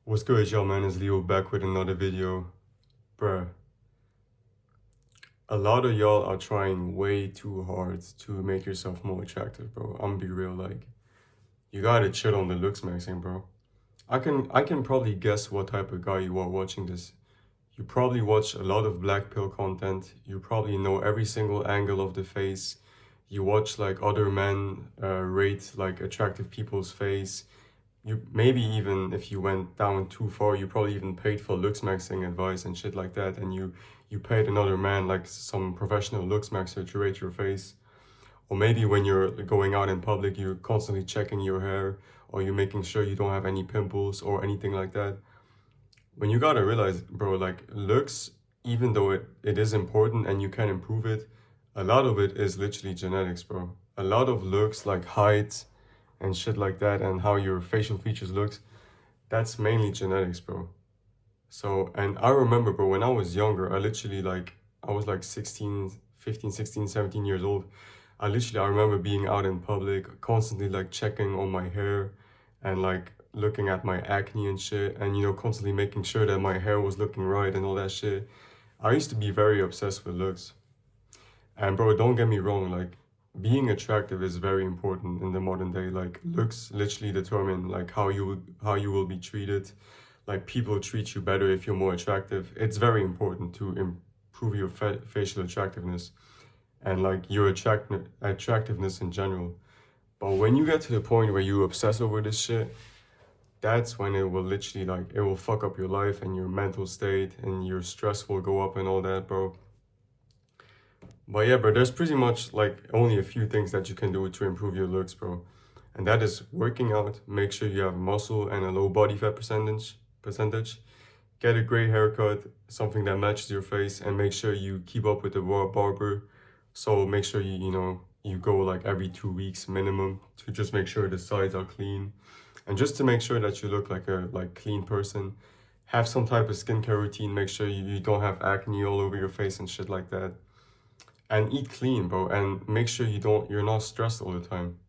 What's good, y'all, man? It's Leo back with another video. Bruh, a lot of y'all are trying way too hard to make yourself more attractive, bro. I'm gonna be real, like, you gotta chill on the looks maxing, bro. I can probably guess what type of guy you are watching this. You probably watch a lot of black pill content. You probably know every single angle of the face. You watch like other men rate like attractive people's face. You maybe even if you went down too far, you probably even paid for looks maxing advice and shit like that, and you paid another man like some professional looks maxer to rate your face. Or maybe when you're going out in public, you're constantly checking your hair, or you're making sure you don't have any pimples or anything like that. When you gotta realize, bro, like looks, even though it is important and you can improve it, a lot of it is literally genetics, bro. A lot of looks like height and shit like that, and how your facial features looks, that's mainly genetics, bro. So, and I remember, bro, when I was younger, I was like 16, 15, 16, 17 years old. I remember being out in public, constantly like checking on my hair and like looking at my acne and shit, and constantly making sure that my hair was looking right and all that shit. I used to be very obsessed with looks. And bro, don't get me wrong, like being attractive is very important in the modern day. Like looks literally determine like how you will be treated. Like people treat you better if you're more attractive. It's very important to improve your facial attractiveness and like your attractiveness in general. But when you get to the point where you obsess over this shit, that's when it will literally like it will fuck up your life and your mental state, and your stress will go up and all that, bro. But yeah, bro, there's pretty much like only a few things that you can do to improve your looks, bro. And that is working out, make sure you have muscle and a low body fat percentage. Get a great haircut, something that matches your face, and make sure you keep up with the raw barber. So make sure you go like every 2 weeks minimum to just make sure the sides are clean. And just to make sure that you look like a clean person. Have some type of skincare routine, make sure you don't have acne all over your face and shit like that. And eat clean, bro, and make sure you're not stressed all the time.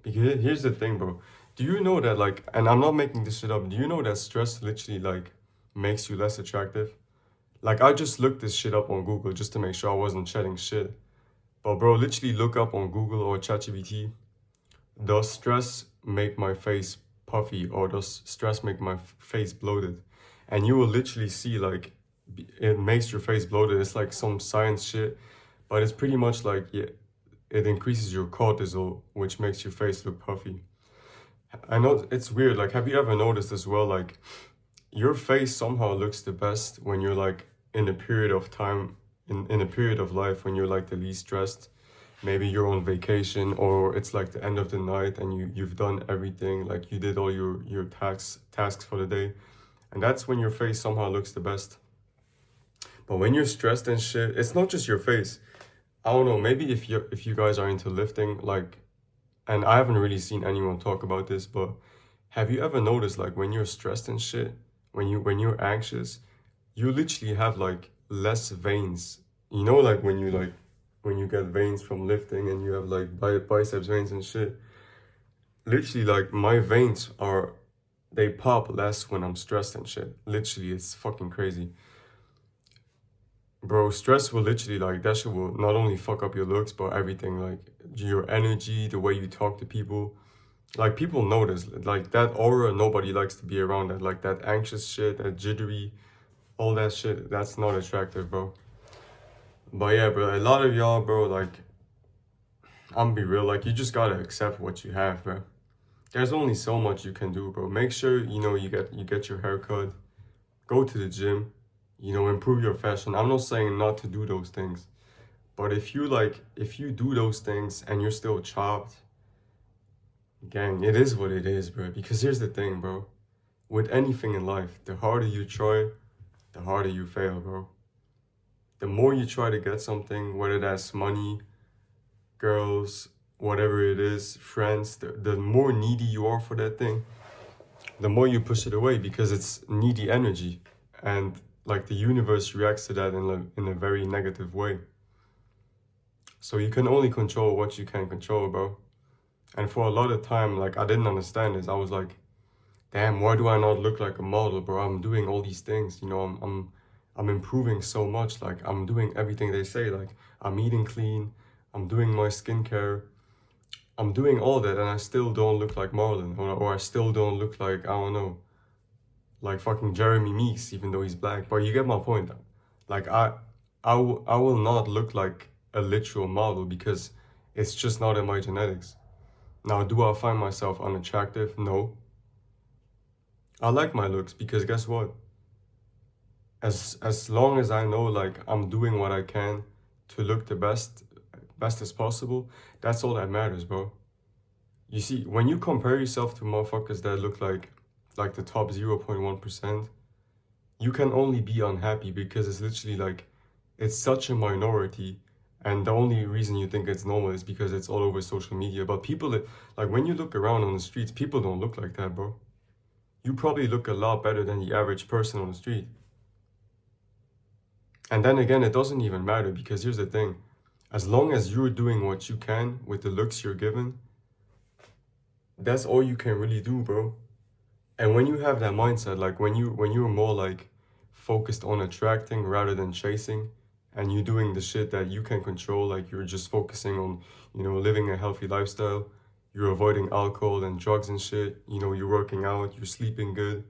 Because here's the thing, bro. Do you know that like, and I'm not making this shit up, do you know that stress literally like makes you less attractive? Like I just looked this shit up on Google just to make sure I wasn't chatting shit. But bro, literally look up on Google or ChatGPT, does stress make my face puffy or does stress make my face bloated? And you will literally see like it makes your face bloated. It's like some science shit, but it's pretty much like, yeah, it increases your cortisol, which makes your face look puffy. I know it's weird. Like, have you ever noticed as well, like, your face somehow looks the best when you're like in a period of time, in a period of life when you're like the least stressed. Maybe you're on vacation or it's like the end of the night and you've done everything, like you did all your tasks for the day. And that's when your face somehow looks the best. But when you're stressed and shit, it's not just your face. I don't know, maybe if you guys are into lifting, like, and I haven't really seen anyone talk about this, but have you ever noticed like when you're stressed and shit, when you're anxious, you literally have like less veins. You know, like when you get veins from lifting and you have like biceps veins and shit. Literally, like my veins they pop less when I'm stressed and shit. Literally, it's fucking crazy. Bro, stress will literally like that shit will not only fuck up your looks, but everything, like your energy, the way you talk to people. Like people notice like that aura, nobody likes to be around that. Like that anxious shit, that jittery, all that shit, that's not attractive, bro. But yeah, bro, a lot of y'all, bro, like I'm be real, like you just gotta accept what you have, bro. There's only so much you can do, bro. Make sure you get your hair cut, go to the gym, improve your fashion. I'm not saying not to do those things. But if you do those things and you're still chopped, gang, it is what it is, bro. Because here's the thing, bro. With anything in life, the harder you try, the harder you fail, bro. The more you try to get something, whether that's money, girls, whatever it is, friends, the more needy you are for that thing, the more you push it away because it's needy energy. And like the universe reacts to that in a very negative way. So you can only control what you can control, bro. And for a lot of time, like I didn't understand this. I was like, damn, why do I not look like a model, bro? I'm doing all these things, you know, I'm improving so much. Like I'm doing everything they say. Like I'm eating clean, I'm doing my skincare, I'm doing all that, and I still don't look like Marlon, or I still don't look like, I don't know, like fucking Jeremy Meeks, even though he's black. But you get my point. Like I will not look like a literal model because it's just not in my genetics. Now, do I find myself unattractive? No. I like my looks because guess what? As long as I know like I'm doing what I can to look the best as possible, that's all that matters, bro. You see, when you compare yourself to motherfuckers that look like the top 0.1%, you can only be unhappy because it's literally like it's such a minority, and the only reason you think it's normal is because it's all over social media. But people that, like, when you look around on the streets, people don't look like that, bro. You probably look a lot better than the average person on the street. And then again, it doesn't even matter because here's the thing. As long as you're doing what you can with the looks you're given, that's all you can really do, bro. And when you have that mindset, like when you're more like focused on attracting rather than chasing, and you're doing the shit that you can control, like you're just focusing on, you know, living a healthy lifestyle, you're avoiding alcohol and drugs and shit, you know, you're working out, you're sleeping good,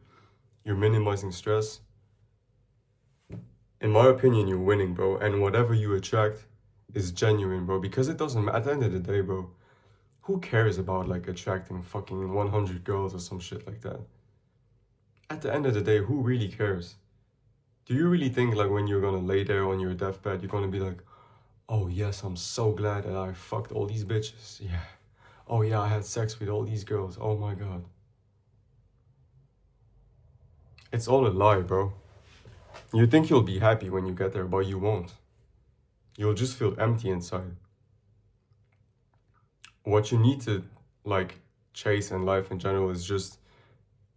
you're minimizing stress. In my opinion, you're winning, bro. And whatever you attract is genuine, bro. Because it doesn't matter. At the end of the day, bro, who cares about like attracting fucking 100 girls or some shit like that? At the end of the day, who really cares? Do you really think like when you're gonna lay there on your deathbed, you're gonna be like, oh yes, I'm so glad that I fucked all these bitches. Yeah. Oh yeah, I had sex with all these girls. Oh my God. It's all a lie, bro. You think you'll be happy when you get there, but you won't. You'll just feel empty inside. What you need to like chase in life in general is just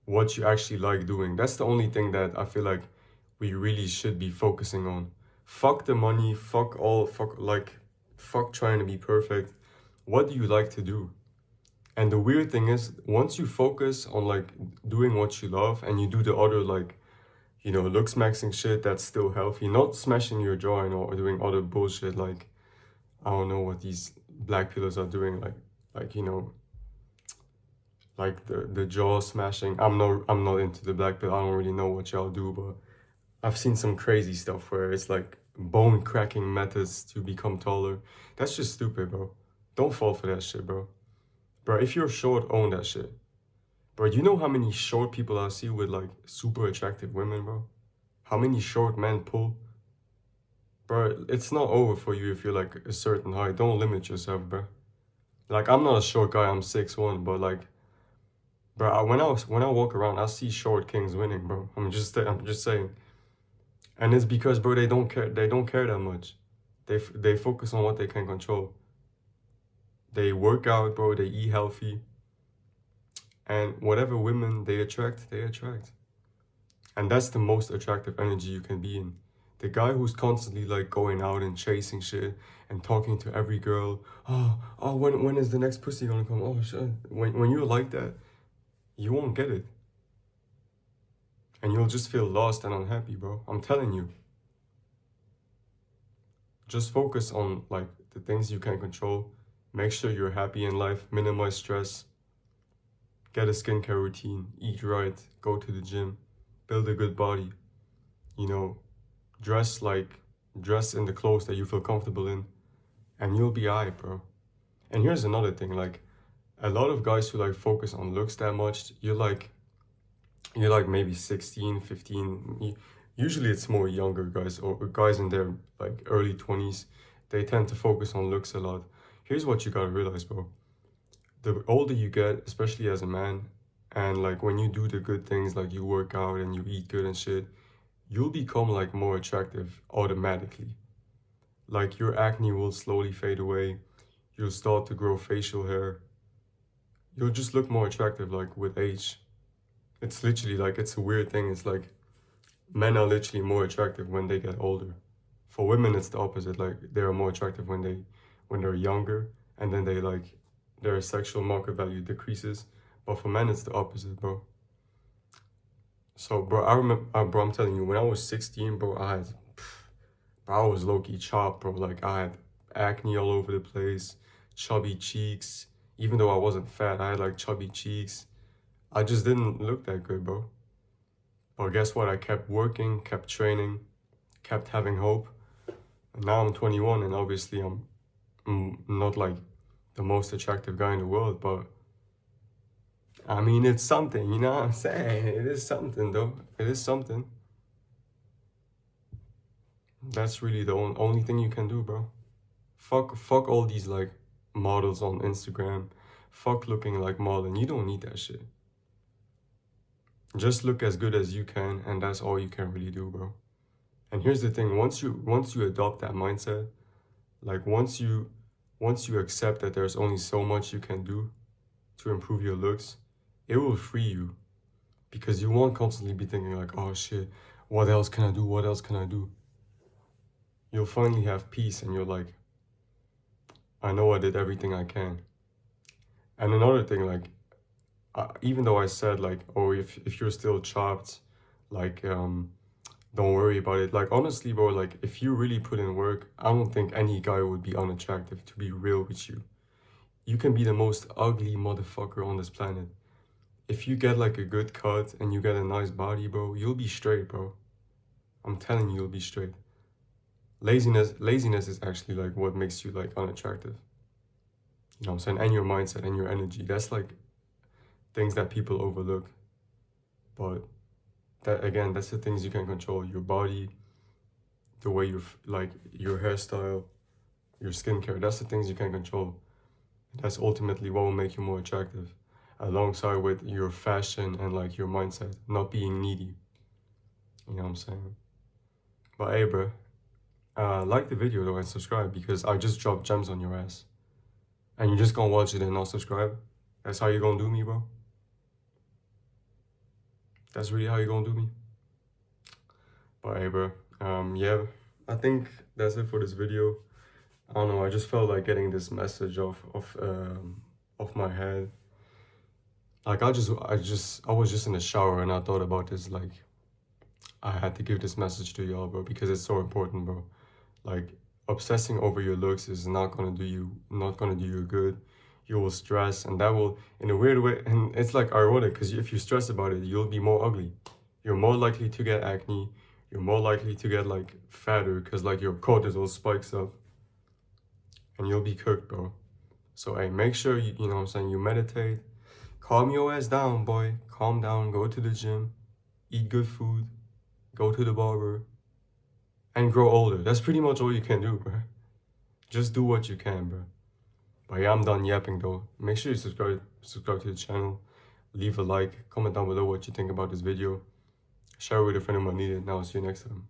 what you actually like doing. That's the only thing that I feel like we really should be focusing on. Fuck the money, fuck trying to be perfect. What do you like to do? And the weird thing is, once you focus on like doing what you love and you do the other like, you know, looks maxing shit that's still healthy, not smashing your jaw or doing other bullshit like, I don't know what these black pillars are doing, like you know, like the jaw smashing. I'm not into the black pill. I don't really know what y'all do, but I've seen some crazy stuff where it's like bone cracking methods to become taller. That's just stupid, bro. Don't fall for that shit, bro. Bro, if you're short, own that shit. Bro, you know how many short people I see with like super attractive women, bro? How many short men pull? Bro, it's not over for you if you're like a certain height. Don't limit yourself, bro. Like I'm not a short guy, I'm 6'1", but like, bro, when I walk around, I see short kings winning, bro. I'm just saying. And it's because, bro, they don't care. They don't care that much. They focus on what they can control. They work out, bro. They eat healthy. And whatever women they attract, they attract. And that's the most attractive energy you can be in. The guy who's constantly like going out and chasing shit and talking to every girl. Oh, when is the next pussy gonna come? Oh shit. When you're like that, you won't get it. And you'll just feel lost and unhappy, bro. I'm telling you. Just focus on like the things you can control. Make sure you're happy in life, minimize stress, get a skincare routine, eat right, go to the gym, build a good body, you know, dress in the clothes that you feel comfortable in, and you'll be alright, bro. And here's another thing, like a lot of guys who like focus on looks that much, you're like maybe 16, 15. Usually it's more younger guys or guys in their like early 20s. They tend to focus on looks a lot. Here's what you gotta realize, bro. The older you get, especially as a man, and like when you do the good things, like you work out and you eat good and shit, you'll become like more attractive automatically. Like your acne will slowly fade away. You'll start to grow facial hair. You'll just look more attractive like with age. It's literally like, it's a weird thing. It's like men are literally more attractive when they get older. For women, it's the opposite. Like they are more attractive when they're younger, and then their sexual market value decreases. But for men, it's the opposite, bro. So, bro, I remember, bro, I'm telling you, when I was 16, bro, I was low-key chopped, bro. Like, I had acne all over the place, chubby cheeks. Even though I wasn't fat, I had, like, chubby cheeks. I just didn't look that good, bro. But guess what? I kept working, kept training, kept having hope. And now I'm 21, and obviously I'm not, like, the most attractive guy in the world, but I mean, it's something, you know what I'm saying? It is something, though. It is something. That's really the only thing you can do, bro. Fuck all these, like, models on Instagram. Fuck looking like modeling. You don't need that shit. Just look as good as you can, and that's all you can really do, bro. And here's the thing, once you adopt that mindset, like once you accept that there's only so much you can do to improve your looks, it will free you. Because you won't constantly be thinking like, oh shit, what else can I do? What else can I do? You'll finally have peace and you're like, I know I did everything I can. And another thing, like, even though I said like, oh, if you're still chopped, like, don't worry about it. Like, honestly, bro, like, if you really put in work, I don't think any guy would be unattractive, to be real with you. You can be the most ugly motherfucker on this planet. If you get like a good cut and you get a nice body, bro, you'll be straight, bro. I'm telling you, you'll be straight. Laziness is actually like what makes you like unattractive. You know what I'm saying? And your mindset and your energy. That's like things that people overlook. But that, again, that's the things you can control. Your body, the way you're like your hairstyle, your skincare. That's the things you can control. That's ultimately what will make you more attractive, alongside with your fashion and like your mindset, not being needy. You know what I'm saying? But hey, bro, like the video though and subscribe, because I just dropped gems on your ass. And you're just gonna watch it and not subscribe? That's how you're gonna do me, bro? That's really how you're gonna do me? But hey, bro, yeah, I think that's it for this video. I don't know, I just felt like getting this message off my head. Like, I was just in the shower and I thought about this, like, I had to give this message to y'all, bro, because it's so important, bro. Like, obsessing over your looks is not gonna do you good. You will stress, and that will, in a weird way, and it's like ironic, because if you stress about it, you'll be more ugly. You're more likely to get acne. You're more likely to get, like, fatter, because, like, your cortisol spikes up. And you'll be cooked, bro. So, hey, make sure, you know what I'm saying, you meditate. Calm your ass down, boy. Calm down, go to the gym, eat good food, go to the barber, and grow older. That's pretty much all you can do, bro. Just do what you can, bro. But yeah, I'm done yapping though. Make sure you subscribe to the channel, leave a like, comment down below what you think about this video, share it with a friend who might need it. Now, I'll see you next time.